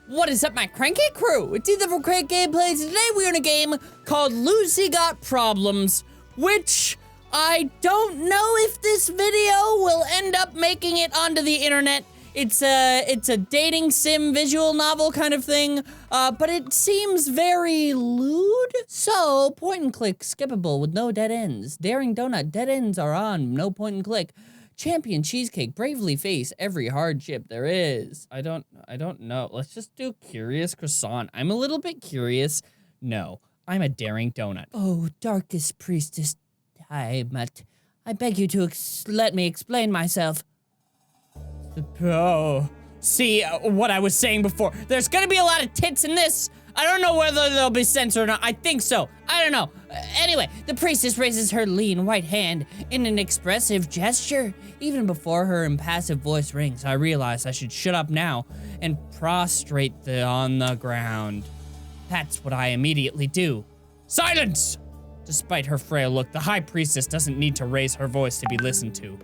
What is up, my Cranky crew? It's Ethan from CrankGameplays, and today we're in a game called Lucy Got Problems, which I don't know if this video will end up making it onto the internet. It's a dating sim visual novel kind of thing, but it seems very lewd. So, point and click, skippable with no dead ends. Daring Donut, dead ends are on, no point and click. Champion Cheesecake, bravely face every hardship there is. I don't know. Let's just do Curious Croissant. I'm a little bit curious. No, I'm a Daring Donut. Oh, darkest Priestess, I beg you to let me explain myself. Oh, see what I was saying before. There's gonna be a lot of tits in this. I don't know whether they'll be censored or not. I think so. I don't know. Anyway, the priestess raises her lean white hand in an expressive gesture. Even before her impassive voice rings, I realize I should shut up now and prostrate on the ground. That's what I immediately do. Silence! Despite her frail look, the high priestess doesn't need to raise her voice to be listened to.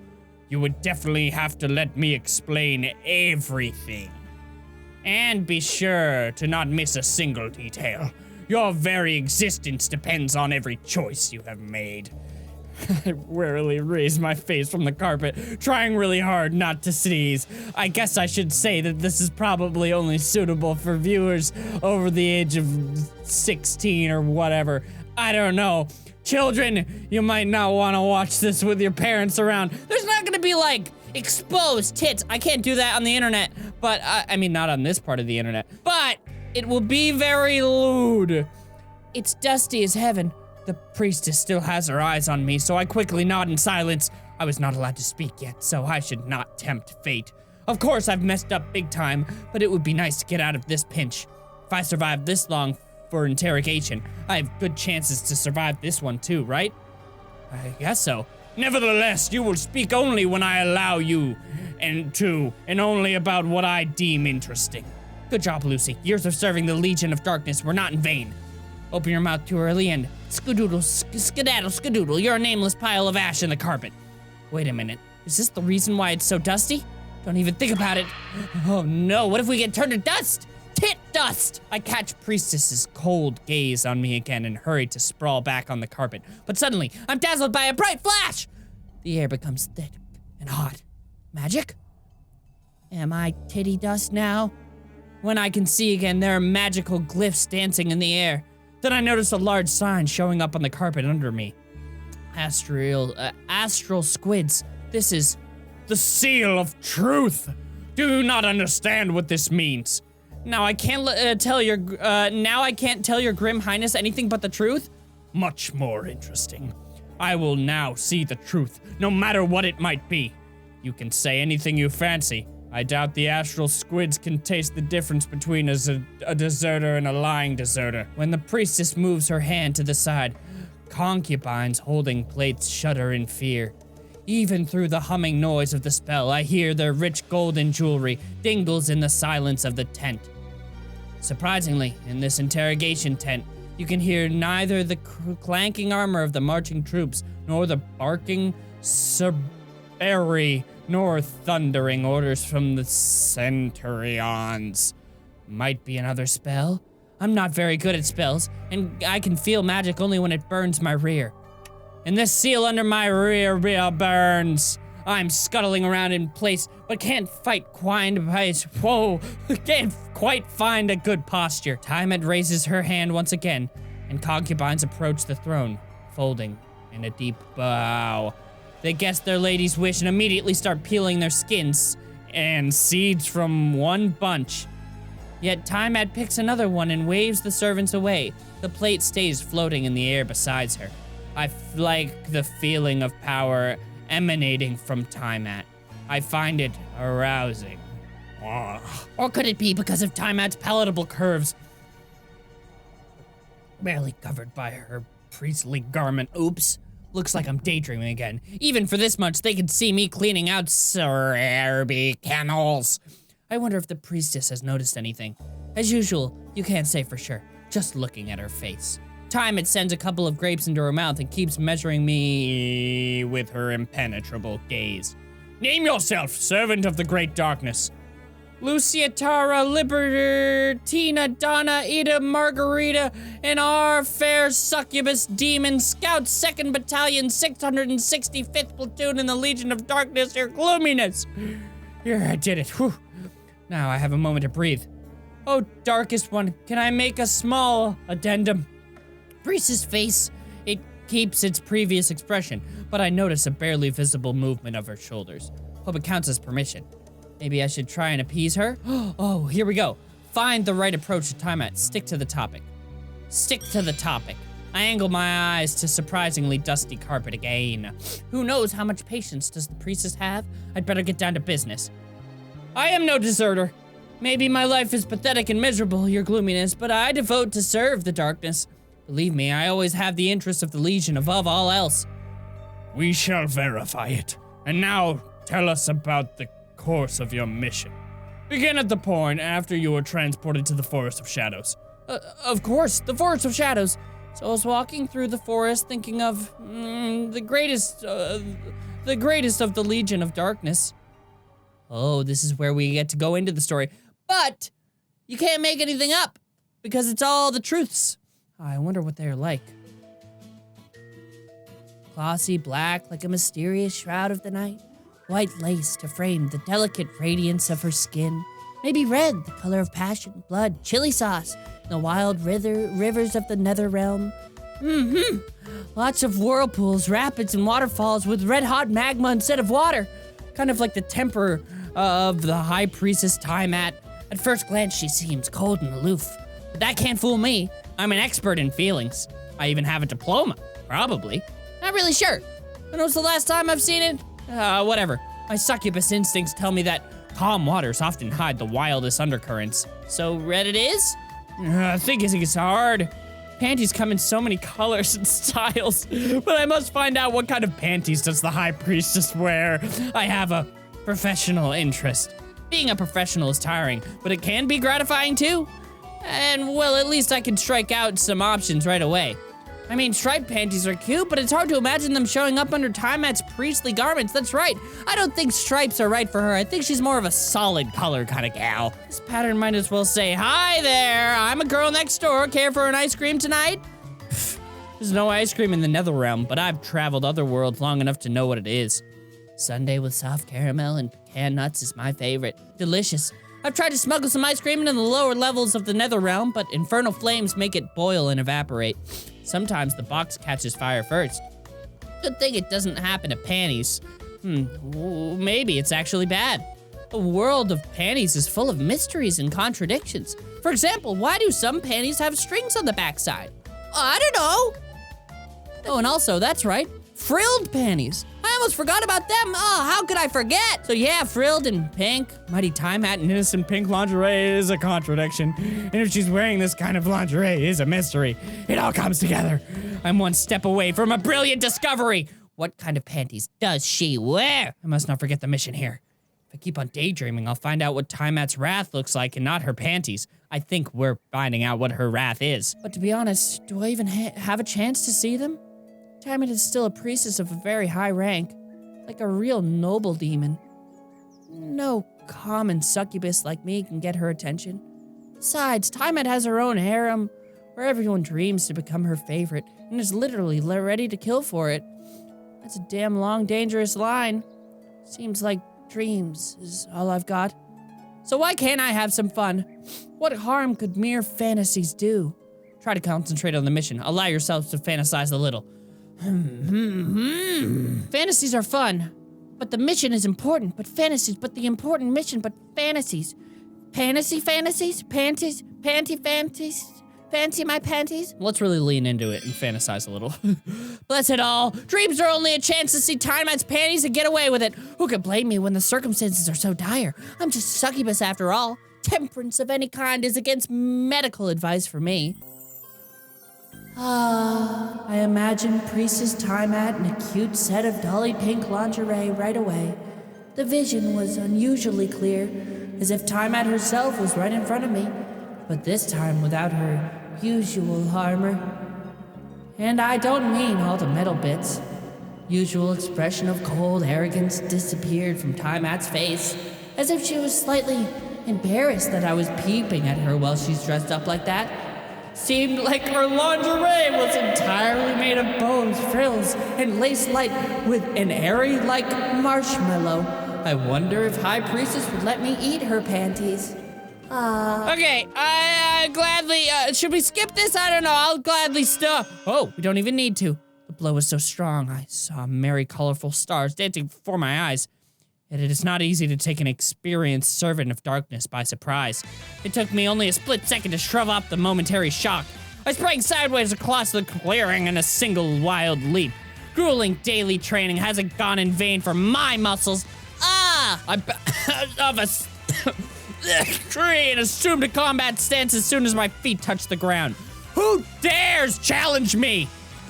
You would definitely have to let me explain everything. And be sure to not miss a single detail. Your very existence depends on every choice you have made. I warily raise my face from the carpet, trying really hard not to sneeze. I guess I should say that this is probably only suitable for viewers over the age of 16 or whatever. I don't know. Children, you might not want to watch this with your parents around. There's not gonna be like exposed tits. I can't do that on the internet, but I mean, not on this part of the internet, but it will be very lewd. It's dusty as heaven. The priestess still has her eyes on me, so I quickly nod in silence. I was not allowed to speak yet, so I should not tempt fate. Of course, I've messed up big time, but it would be nice to get out of this pinch. If I survive this long for interrogation, I have good chances to survive this one too, right? I guess so. Nevertheless, you will speak only when I allow you, and only about what I deem interesting. Good job, Lucy. Years of serving the Legion of Darkness were not in vain. Open your mouth too early and skedaddle, skedoodle. You're a nameless pile of ash in the carpet. Wait a minute. Is this the reason why it's so dusty? Don't even think about it. Oh no, what if we get turned to dust? Tit dust! I catch Priestess's cold gaze on me again and hurry to sprawl back on the carpet. But suddenly, I'm dazzled by a bright flash! The air becomes thick and hot. Magic? Am I titty dust now? When I can see again, there are magical glyphs dancing in the air. Then I notice a large sign showing up on the carpet under me. Astral squids. This is the seal of truth. Do you not understand what this means? Now I can't tell your grim highness anything but the truth? Much more interesting. I will now see the truth, no matter what it might be. You can say anything you fancy. I doubt the astral squids can taste the difference between a deserter and a lying deserter. When the priestess moves her hand to the side, concubines holding plates shudder in fear. Even through the humming noise of the spell, I hear their rich golden jewelry dingles in the silence of the tent. Surprisingly, in this interrogation tent, you can hear neither the clanking armor of the marching troops, nor the barking Cerberi, nor thundering orders from the centurions. Might be another spell? I'm not very good at spells, and I can feel magic only when it burns my rear. And this seal under my rear burns. I'm scuttling around in place, but can't quite find a good posture. Tiamat raises her hand once again, and concubines approach the throne, folding in a deep bow. They guess their lady's wish and immediately start peeling their skins and seeds from one bunch. Yet Tiamat picks another one and waves the servants away. The plate stays floating in the air beside her. I like the feeling of power emanating from Tiamat. I find it arousing. Or could it be because of Tiamat's palatable curves? Barely covered by her priestly garment. Oops. Looks like I'm daydreaming again. Even for this much, they can see me cleaning out Cerberi kennels. I wonder if the priestess has noticed anything. As usual, you can't say for sure, just looking at her face. Tiamat sends a couple of grapes into her mouth and keeps measuring me with her impenetrable gaze. Name yourself, servant of the great darkness. Lucia, Tara, Libertina, Donna, Ida, Margarita, and our fair succubus demon scout 2nd Battalion, 665th Platoon in the Legion of Darkness, your gloominess. Here, I did it. Whew. Now I have a moment to breathe. Oh, darkest one, can I make a small addendum? Priestess' face, it keeps its previous expression, but I notice a barely visible movement of her shoulders. Hope it counts as permission. Maybe I should try and appease her? Oh, here we go. Find the right approach to Tiamat. Stick to the topic. Stick to the topic. I angle my eyes to surprisingly dusty carpet again. Who knows how much patience does the priestess have? I'd better get down to business. I am no deserter. Maybe my life is pathetic and miserable, your gloominess, but I devote to serve the darkness. Believe me, I always have the interests of the Legion above all else. We shall verify it. And now, tell us about the course of your mission. Begin at the point after you were transported to the Forest of Shadows. Of course, the Forest of Shadows. So I was walking through the forest thinking of the greatest of the Legion of Darkness. Oh, this is where we get to go into the story. But you can't make anything up because it's all the truths. I wonder what they're like. Glossy black like a mysterious shroud of the night. White lace to frame the delicate radiance of her skin. Maybe red, the color of passion, blood, chili sauce, the wild rivers of the nether realm. Lots of whirlpools, rapids, and waterfalls with red-hot magma instead of water. Kind of like the temper of the High Priestess Tiamat. At first glance, she seems cold and aloof. But that can't fool me. I'm an expert in feelings. I even have a diploma. Probably. Not really sure. When was the last time I've seen it? Whatever. My succubus instincts tell me that calm waters often hide the wildest undercurrents. So red it is? I think it's hard. Panties come in so many colors and styles, but I must find out what kind of panties does the High Priestess wear. I have a professional interest. Being a professional is tiring, but it can be gratifying too. And well, at least I can strike out some options right away. I mean, striped panties are cute, but it's hard to imagine them showing up under Tiamat's priestly garments. That's right. I don't think stripes are right for her. I think she's more of a solid color kind of gal. This pattern might as well say, hi there, I'm a girl next door. Care for an ice cream tonight? Pfft, there's no ice cream in the Netherrealm, but I've traveled other worlds long enough to know what it is. Sundae with soft caramel and pecan nuts is my favorite. Delicious. I've tried to smuggle some ice cream into the lower levels of the Netherrealm, but infernal flames make it boil and evaporate. Sometimes the box catches fire first. Good thing it doesn't happen to panties. Maybe it's actually bad. The world of panties is full of mysteries and contradictions. For example, why do some panties have strings on the backside? I don't know. Oh, and also, that's right, frilled panties. I almost forgot about them. Oh, how could I forget? So yeah, frilled and pink. Mighty Tiamat and innocent pink lingerie is a contradiction. And if she's wearing this kind of lingerie is a mystery. It all comes together. I'm one step away from a brilliant discovery. What kind of panties does she wear? I must not forget the mission here. If I keep on daydreaming, I'll find out what Tiamat's wrath looks like and not her panties. I think we're finding out what her wrath is. But to be honest, do I even have a chance to see them? Tiamat is still a priestess of a very high rank, like a real noble demon. No common succubus like me can get her attention. Besides, Tiamat has her own harem, where everyone dreams to become her favorite, and is literally ready to kill for it. That's a damn long, dangerous line. Seems like dreams is all I've got. So why can't I have some fun? What harm could mere fantasies do? Try to concentrate on the mission. Allow yourself to fantasize a little. Fantasies are fun, but the mission is important. But the important mission, but fantasies. Fantasies? Panties? Fancy my panties? Let's really lean into it and fantasize a little. Bless it all. Dreams are only a chance to see Tiamat's panties and get away with it. Who could blame me when the circumstances are so dire? I'm just succubus after all. Temperance of any kind is against medical advice for me. I imagine Priestess Tiamat in a cute set of dolly pink lingerie right away. The vision was unusually clear, as if Tiamat herself was right in front of me, but this time without her usual armor. And I don't mean all the metal bits. Usual expression of cold arrogance disappeared from Tiamat's face, as if she was slightly embarrassed that I was peeping at her while she's dressed up like that. Seemed like her lingerie was entirely made of bows, frills, and lace light with an airy like marshmallow. I wonder if High Priestess would let me eat her panties. Okay, I gladly, should we skip this? I don't know, I'll gladly stop. Oh, we don't even need to. The blow was so strong, I saw merry, colorful stars dancing before my eyes. Yet it is not easy to take an experienced servant of darkness by surprise. It took me only a split second to shrug off the momentary shock. I sprang sideways across the clearing in a single wild leap. Grueling daily training hasn't gone in vain for my muscles. I bounced off a tree and assumed a combat stance as soon as my feet touched the ground. Who dares challenge me?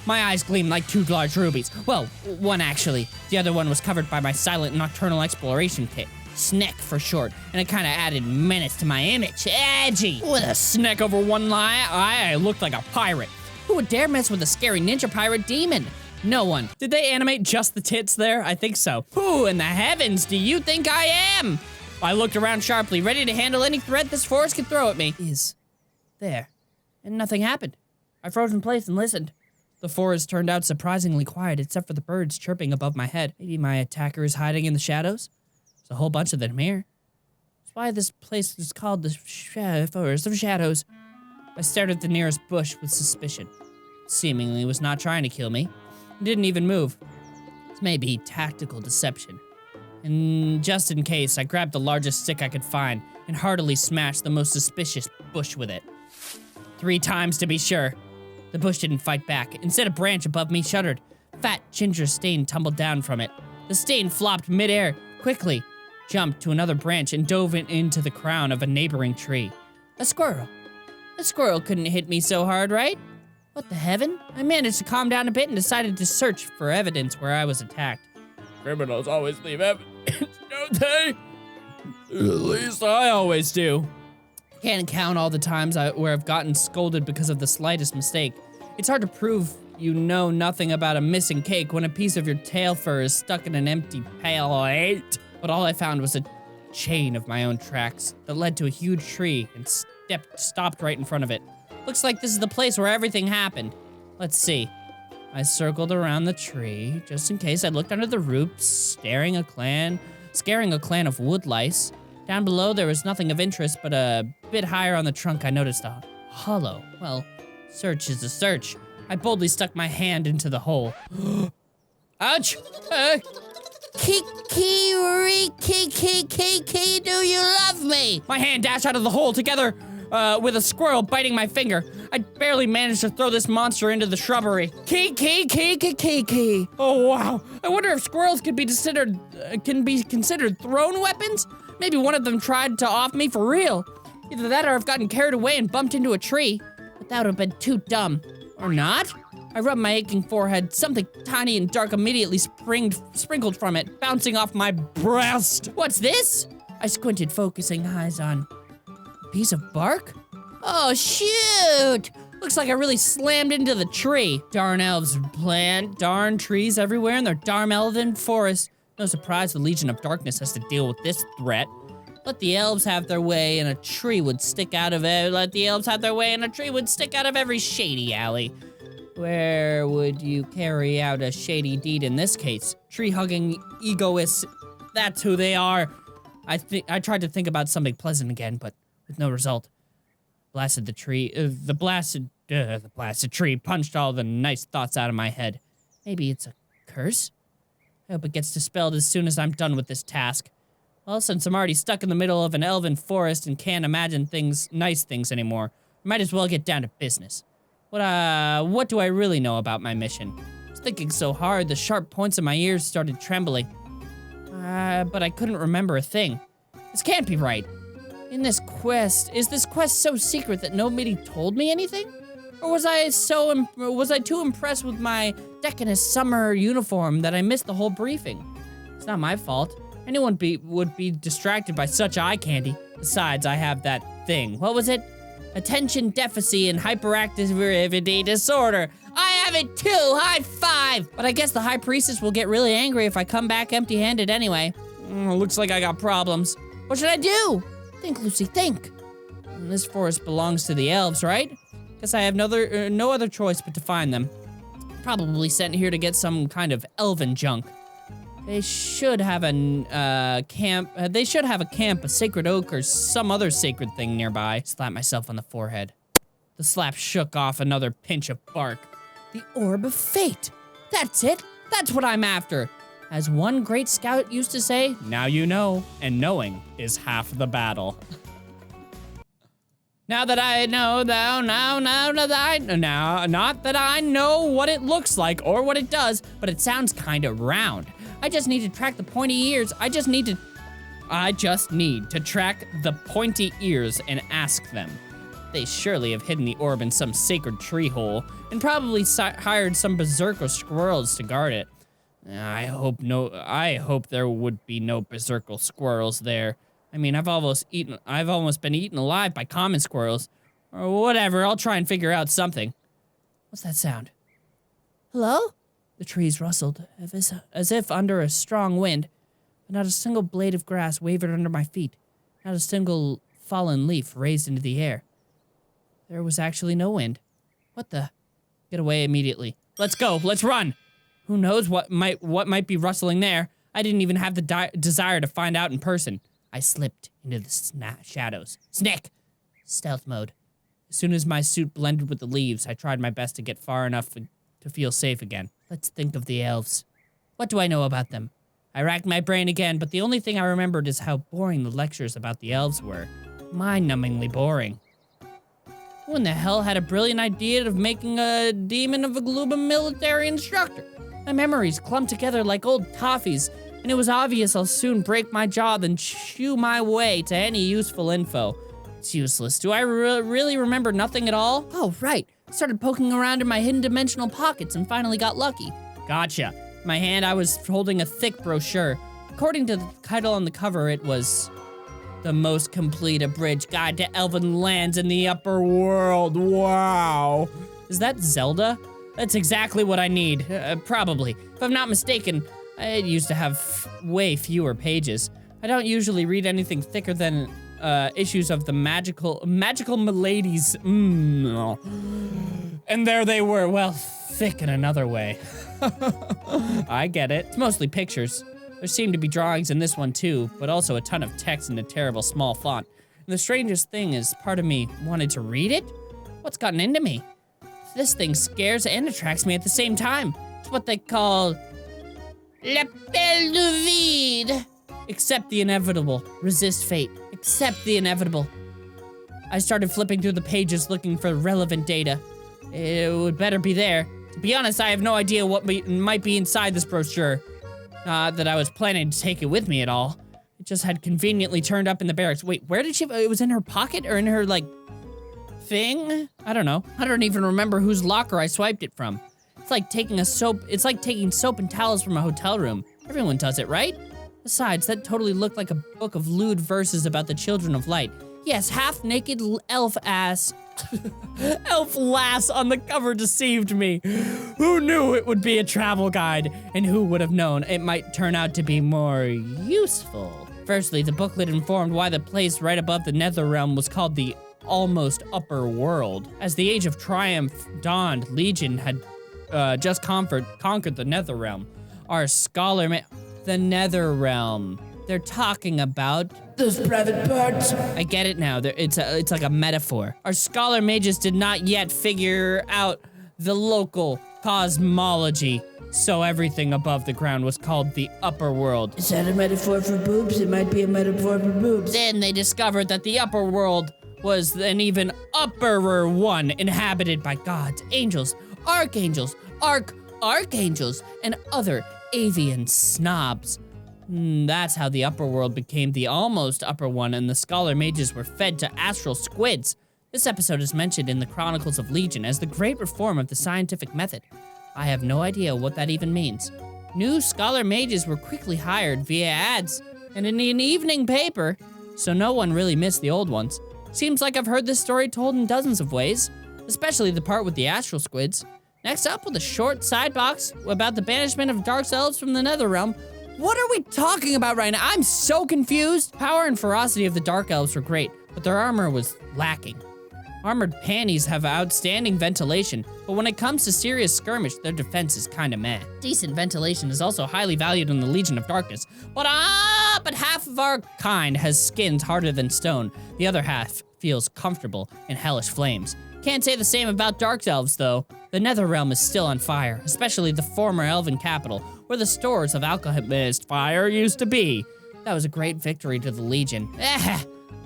My eyes gleamed like two large rubies. Well, one actually. The other one was covered by my silent nocturnal exploration kit. SNEC for short, and it kinda added menace to my image. Edgy! With a SNEC over one eye, I looked like a pirate. Who would dare mess with a scary ninja pirate demon? No one. Did they animate just the tits there? I think so. Who in the heavens do you think I am? I looked around sharply, ready to handle any threat this forest could throw at me. Is there. And nothing happened. I froze in place and listened. The forest turned out surprisingly quiet except for the birds chirping above my head. Maybe my attacker is hiding in the shadows? There's a whole bunch of them here. That's why this place is called the Forest of Shadows. I stared at the nearest bush with suspicion. Seemingly was not trying to kill me. It didn't even move. This may be tactical deception. And just in case, I grabbed the largest stick I could find and heartily smashed the most suspicious bush with it. 3 times to be sure. The bush didn't fight back. Instead, a branch above me shuddered. Fat ginger stain tumbled down from it. The stain flopped midair, quickly, jumped to another branch and dove into the crown of a neighboring tree. A squirrel. A squirrel couldn't hit me so hard, right? What the heaven? I managed to calm down a bit and decided to search for evidence where I was attacked. Criminals always leave evidence, don't they? At least I always do. Can't count all the times where I've gotten scolded because of the slightest mistake. It's hard to prove you know nothing about a missing cake when a piece of your tail fur is stuck in an empty pail. But all I found was a chain of my own tracks that led to a huge tree and stopped right in front of it. Looks like this is the place where everything happened. Let's see. I circled around the tree, just in case. I looked under the roots, scaring a clan of wood lice. Down below, there was nothing of interest, but a bit higher on the trunk, I noticed a hollow. Well, search is a search. I boldly stuck my hand into the hole. Ouch! Kiki, do you love me? My hand dashed out of the hole together with a squirrel biting my finger. I barely managed to throw this monster into the shrubbery. Kiki. Oh, wow. I wonder if squirrels can be considered thrown weapons? Maybe one of them tried to off me for real. Either that or I've gotten carried away and bumped into a tree. But that would have been too dumb. Or not? I rubbed my aching forehead. Something tiny and dark immediately sprinkled from it, bouncing off my breast. What's this? I squinted, focusing eyes on a piece of bark? Oh, shoot! Looks like I really slammed into the tree. Darn elves plant darn trees everywhere in their darn elven forest. No surprise the Legion of Darkness has to deal with this threat. Let the elves have their way and a tree would stick out of it. Let the elves have their way and a tree would stick out of every shady alley. Where would you carry out a shady deed in this case? Tree-hugging egoists, that's who they are. I tried to think about something pleasant again, but with no result. The blasted tree punched all the nice thoughts out of my head. Maybe it's a curse? I hope it gets dispelled as soon as I'm done with this task. Well, since I'm already stuck in the middle of an elven forest and can't imagine nice things anymore, I might as well get down to business. What do I really know about my mission? I was thinking so hard, the sharp points of my ears started trembling. But I couldn't remember a thing. This can't be right. Is this quest so secret that nobody told me anything? Or was I too impressed with my decorous summer uniform that I missed the whole briefing? It's not my fault. Anyone would be distracted by such eye candy. Besides, I have that thing. What was it? Attention deficit and hyperactivity disorder. I have it too, high five! But I guess the High Priestess will get really angry if I come back empty-handed anyway. Looks like I got problems. What should I do? Think, Lucy, think. This forest belongs to the elves, right? Guess I have no other choice but to find them. Probably sent here to get some kind of elven junk. They should have a camp, a sacred oak, or some other sacred thing nearby. Slap myself on the forehead. The slap shook off another pinch of bark. The Orb of Fate. That's it. That's what I'm after. As one great scout used to say, now you know, and knowing is half the battle. Now that I know, not that I know what it looks like or what it does, but it sounds kinda round. I just need to track the pointy ears. I just need to track the pointy ears and ask them. They surely have hidden the orb in some sacred tree hole and probably hired some berserker squirrels to guard it. I hope there would be no berserker squirrels there. I mean, I've almost been eaten alive by common squirrels. Or whatever, I'll try and figure out something. What's that sound? Hello? The trees rustled, as if under a strong wind, but not a single blade of grass wavered under my feet. Not a single fallen leaf raised into the air. There was actually no wind. What the? Get away immediately. Let's go, let's run! Who knows what might be rustling there? I didn't even have the desire to find out in person. I slipped into the shadows. Snick! Stealth mode. As soon as my suit blended with the leaves, I tried my best to get far enough to feel safe again. Let's think of the elves. What do I know about them? I racked my brain again, but the only thing I remembered is how boring the lectures about the elves were. Mind-numbingly boring. Who in the hell had a brilliant idea of making a demon of a gloomy military instructor? My memories clumped together like old toffees, and it was obvious I'll soon break my jaw and chew my way to any useful info. It's useless. Do I really remember nothing at all? Oh, right. I started poking around in my hidden dimensional pockets and finally got lucky. Gotcha. In my hand, I was holding a thick brochure. According to the title on the cover, it was The Most Complete Abridged Guide to Elven Lands in the Upper World. Wow. Is that Zelda? That's exactly what I need. Probably. If I'm not mistaken, it used to have way fewer pages. I don't usually read anything thicker than issues of the magical miladies. And there they were, well, thick in another way. I get it. It's mostly pictures. There seem to be drawings in this one too, but also a ton of text in a terrible small font. And the strangest thing is, part of me wanted to read it? What's gotten into me? This thing scares and attracts me at the same time. It's what they call l'appel du vide. Accept the inevitable. Resist fate. Accept the inevitable. I started flipping through the pages looking for relevant data. It would better be there. To be honest, I have no idea what might be inside this brochure. Not that I was planning to take it with me at all. It just had conveniently turned up in the barracks. Wait, where did she? It was in her pocket or in her, like, thing? I don't know. I don't even remember whose locker I swiped it from. It's like taking taking soap and towels from a hotel room. Everyone does it, right? Besides, that totally looked like a book of lewd verses about the children of light. Yes, half-naked elf lass on the cover deceived me. Who knew it would be a travel guide? And who would have known it might turn out to be more useful? Firstly, the booklet informed why the place right above the nether realm was called the almost upper world. As the Age of Triumph dawned, Legion had just conquered the nether realm. Our scholar the nether realm. They're talking about those private parts. I get it now. It's like a metaphor. Our scholar mages did not yet figure out the local cosmology, so everything above the ground was called the upper world. Is that a metaphor for boobs? It might be a metaphor for boobs. Then they discovered that the upper world was an even upperer one, inhabited by gods, angels, archangels, archangels, and other avian snobs. That's how the upper world became the almost upper one, and the scholar mages were fed to astral squids. This episode is mentioned in the Chronicles of Legion as the great reform of the scientific method. I have no idea what that even means. New scholar mages were quickly hired via ads and in an evening paper, so no one really missed the old ones. Seems like I've heard this story told in dozens of ways, especially the part with the astral squids. Next up, with a short side box about the banishment of dark elves from the nether realm, What are we talking about right now? I'm so confused. Power and ferocity of the dark elves were great, but their armor was lacking. Armored panties have outstanding ventilation, but when it comes to serious skirmish, their defense is kinda meh. Decent ventilation is also highly valued in the Legion of Darkness, but half of our kind has skins harder than stone. The other half feels comfortable in hellish flames. Can't say the same about dark elves, though. The nether realm is still on fire, especially the former elven capital, where the stores of alchemist fire used to be. That was a great victory to the Legion.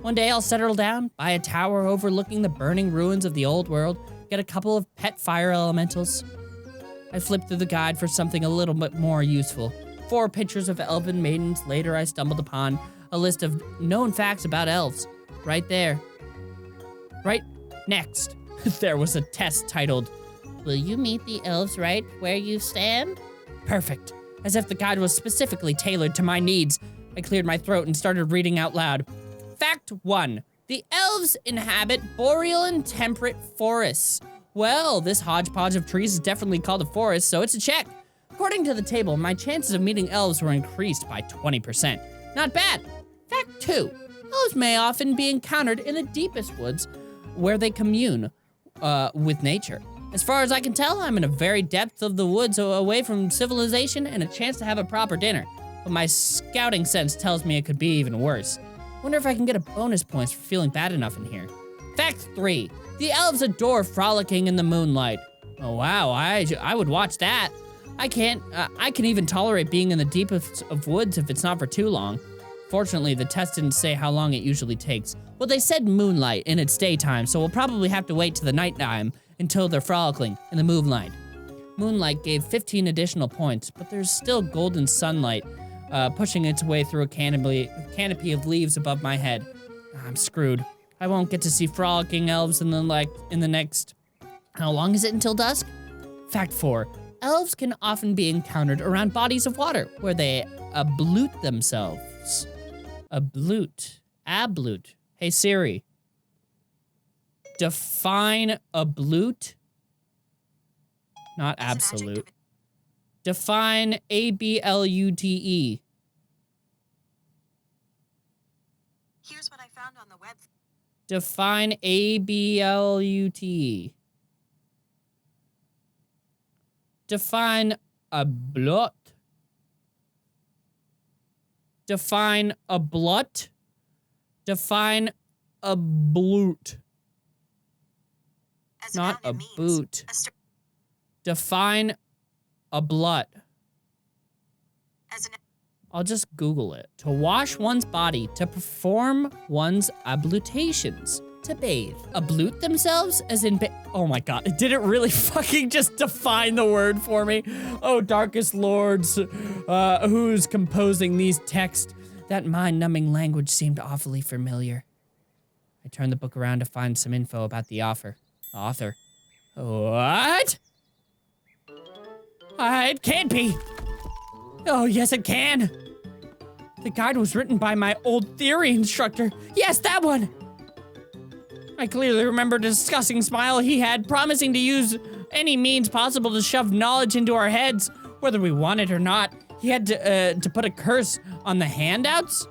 One day I'll settle down, buy a tower overlooking the burning ruins of the old world, get a couple of pet fire elementals. I flipped through the guide for something a little bit more useful. 4 pictures of elven maidens. Later I stumbled upon a list of known facts about elves. Right there. Right next, there was a test titled, "Will you meet the elves right where you stand?" Perfect. As if the guide was specifically tailored to my needs. I cleared my throat and started reading out loud. Fact 1. The elves inhabit boreal and temperate forests. Well, this hodgepodge of trees is definitely called a forest, so it's a check. According to the table, my chances of meeting elves were increased by 20%. Not bad. Fact 2. Elves may often be encountered in the deepest woods where they commune with nature. As far as I can tell, I'm in a very depth of the woods away from civilization and a chance to have a proper dinner. But my scouting sense tells me it could be even worse. Wonder if I can get a bonus points for feeling bad enough in here. Fact 3. The elves adore frolicking in the moonlight. Oh wow, I would watch that. I can even tolerate being in the deepest of woods if it's not for too long. Fortunately, the test didn't say how long it usually takes. Well, they said moonlight in its daytime, so we'll probably have to wait to the nighttime until they're frolicking in the moonlight. Moonlight gave 15 additional points, but there's still golden sunlight pushing its way through a canopy of leaves above my head. I'm screwed. I won't get to see frolicking elves in the next... How long is it until dusk? Fact 4. Elves can often be encountered around bodies of water, where they ablute themselves. Ablute. Hey Siri. Define ablute. Not absolute. Define ABLUTE. Here's what I found on the web. Define ABLUTE. Define ablute. Define ablut. Define ablute. Not a boot. Define a blut. I'll just Google it. To wash one's body, to perform one's ablutations, to bathe. Ablute themselves? As in oh my god, did it really fucking just define the word for me? Oh, darkest lords, who's composing these texts? That mind-numbing language seemed awfully familiar. I turned the book around to find some info about the author. What? It can't be. Oh, yes, it can. The guide was written by my old theory instructor. Yes, that one. I clearly remember the disgusting smile he had, promising to use any means possible to shove knowledge into our heads, whether we want it or not. He had to put a curse on the handouts.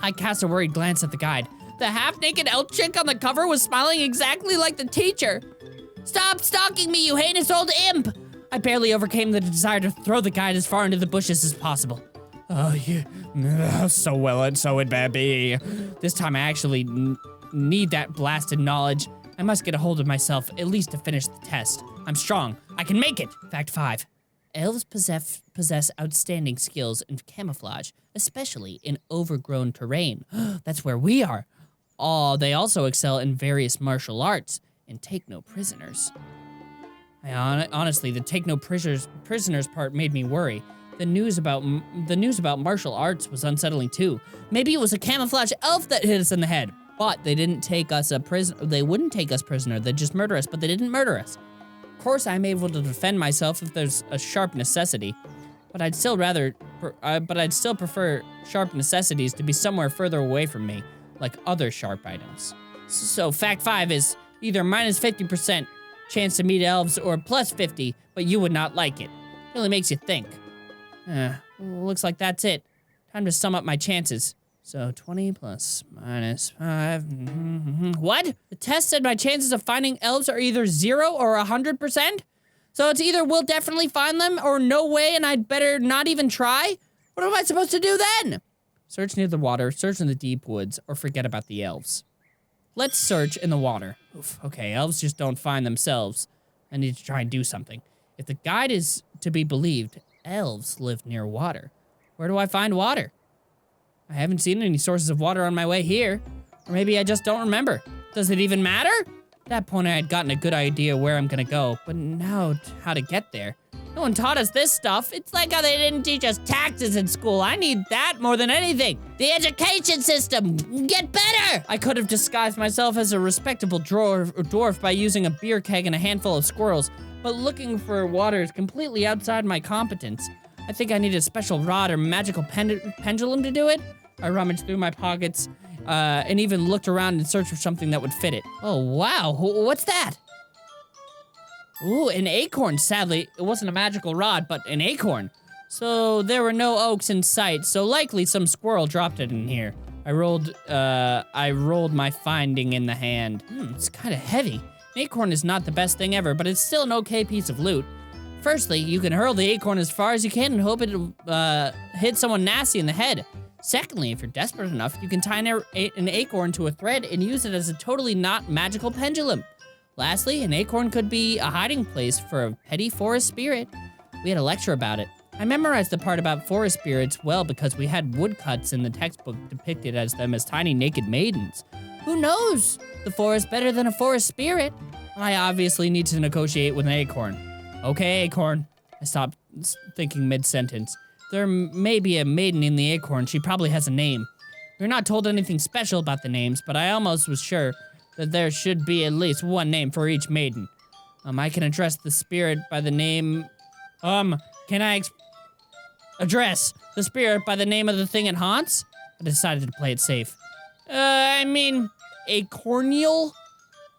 I cast a worried glance at the guide. The half-naked elf chick on the cover was smiling exactly like the teacher. Stop stalking me, you heinous old imp! I barely overcame the desire to throw the guide as far into the bushes as possible. Oh, so well and so it may be. This time I actually need that blasted knowledge. I must get a hold of myself, at least to finish the test. I'm strong. I can make it. Fact 5. Elves possess outstanding skills in camouflage, especially in overgrown terrain. That's where we are. They also excel in various martial arts and take no prisoners. Honestly, the take no prisoners part made me worry. The news about martial arts was unsettling too. Maybe it was a camouflage elf that hit us in the head. But they didn't take us they wouldn't take us prisoner. They'd just murder us, but they didn't murder us. Of course, I'm able to defend myself if there's a sharp necessity. But I'd still prefer sharp necessities to be somewhere further away from me, like other sharp items. So fact 5 is either minus 50% chance to meet elves or plus 50, but you would not like it. Really makes you think. Looks like that's it. Time to sum up my chances. So 20 plus minus 5. What? The test said my chances of finding elves are either 0 or 100%? So it's either we'll definitely find them or no way and I'd better not even try? What am I supposed to do then? Search near the water, search in the deep woods, or forget about the elves. Let's search in the water. Oof, okay, elves just don't find themselves. I need to try and do something. If the guide is to be believed, elves live near water. Where do I find water? I haven't seen any sources of water on my way here. Or maybe I just don't remember. Does it even matter? At that point, I had gotten a good idea where I'm gonna go, but now how to get there. No one taught us this stuff. It's like how they didn't teach us taxes in school. I need that more than anything. The education system, get better! I could have disguised myself as a respectable dwarf by using a beer keg and a handful of squirrels, but looking for water is completely outside my competence. I think I need a special rod or magical pendulum to do it. I rummaged through my pockets, and even looked around in search for something that would fit it. Oh, wow, what's that? Ooh, an acorn. Sadly, it wasn't a magical rod, but an acorn. So there were no oaks in sight, so likely some squirrel dropped it in here. I rolled my finding in the hand. It's kind of heavy. An acorn is not the best thing ever, but it's still an okay piece of loot. Firstly, you can hurl the acorn as far as you can and hope it'll hit someone nasty in the head. Secondly, if you're desperate enough, you can tie an acorn to a thread and use it as a totally not magical pendulum. Lastly, an acorn could be a hiding place for a petty forest spirit. We had a lecture about it. I memorized the part about forest spirits well because we had woodcuts in the textbook depicted as them as tiny naked maidens. Who knows the forest better than a forest spirit? I obviously need to negotiate with an acorn. Okay, acorn. I stopped thinking mid-sentence. There may be a maiden in the acorn. She probably has a name. We're not told anything special about the names, but I almost was sure that there should be at least one name for each maiden. I can address the spirit by the name... can I address the spirit by the name of the thing it haunts? I decided to play it safe. I mean, acornial?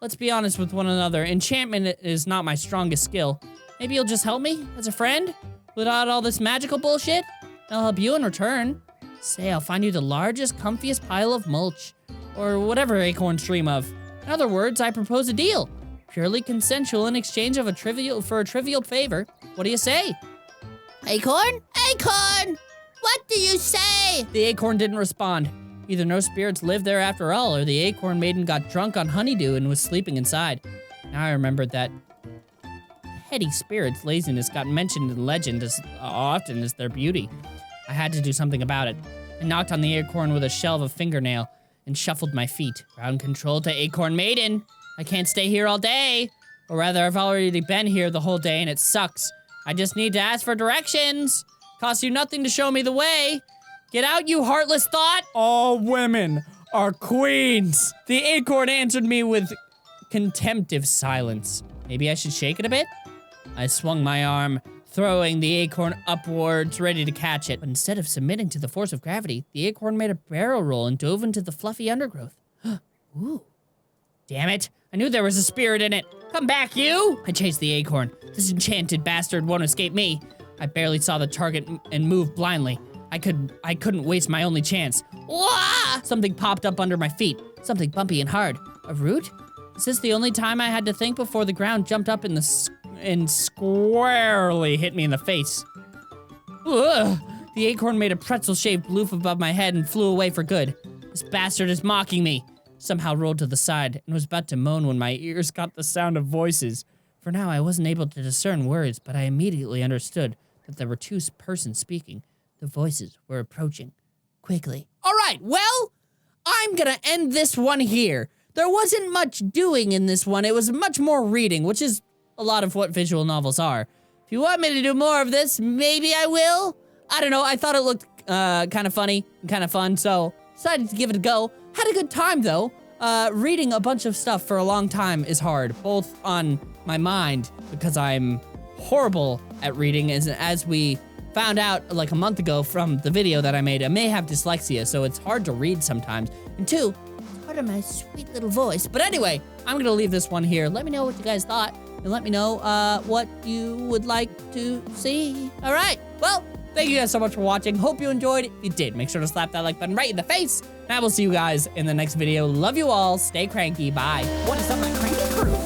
Let's be honest with one another. Enchantment is not my strongest skill. Maybe you'll just help me as a friend? Without all this magical bullshit? I'll help you in return. Say, I'll find you the largest, comfiest pile of mulch. Or whatever acorns dream of. In other words, I propose a deal. Purely consensual in exchange of a trivial favor. What do you say? Acorn? Acorn! What do you say? The acorn didn't respond. Either no spirits lived there after all, or the acorn maiden got drunk on honeydew and was sleeping inside. Now I remembered that petty spirits' laziness got mentioned in legend as often as their beauty. I had to do something about it. I knocked on the acorn with a shell of a fingernail and shuffled my feet. Ground control to acorn maiden. I can't stay here all day. Or rather, I've already been here the whole day and it sucks. I just need to ask for directions. Costs you nothing to show me the way. Get out, you heartless thought. All women are queens. The acorn answered me with contemptive silence. Maybe I should shake it a bit? I swung my arm, throwing the acorn upwards, ready to catch it. But instead of submitting to the force of gravity, the acorn made a barrel roll and dove into the fluffy undergrowth. Ooh. Damn it. I knew there was a spirit in it. Come back, you! I chased the acorn. This enchanted bastard won't escape me. I barely saw the target and moved blindly. I couldn't waste my only chance. Wah! Something popped up under my feet. Something bumpy and hard. A root? Is this the only time I had to think before the ground jumped up and squarely hit me in the face? Ugh! The acorn made a pretzel-shaped loof above my head and flew away for good. This bastard is mocking me. Somehow rolled to the side and was about to moan when my ears caught the sound of voices. For now, I wasn't able to discern words, but I immediately understood that there were two persons speaking. The voices were approaching quickly. All right, well, I'm gonna end this one here. There wasn't much doing in this one. It was much more reading, which is a lot of what visual novels are. If you want me to do more of this, maybe I will. I don't know, I thought it looked kind of funny and kind of fun, so decided to give it a go. Had a good time, though. Reading a bunch of stuff for a long time is hard, both on my mind, because I'm horrible at reading, as we found out like a month ago from the video that I made. I may have dyslexia, so it's hard to read sometimes. And two, it's part of my sweet little voice. But anyway, I'm gonna leave this one here. Let me know what you guys thought, and let me know what you would like to see. All right, well, Thank you guys so much for watching. Hope you enjoyed. If you did, make sure to slap that like button right in the face. And I will see you guys in the next video. Love you all. Stay cranky. Bye. What is up, my cranky crew?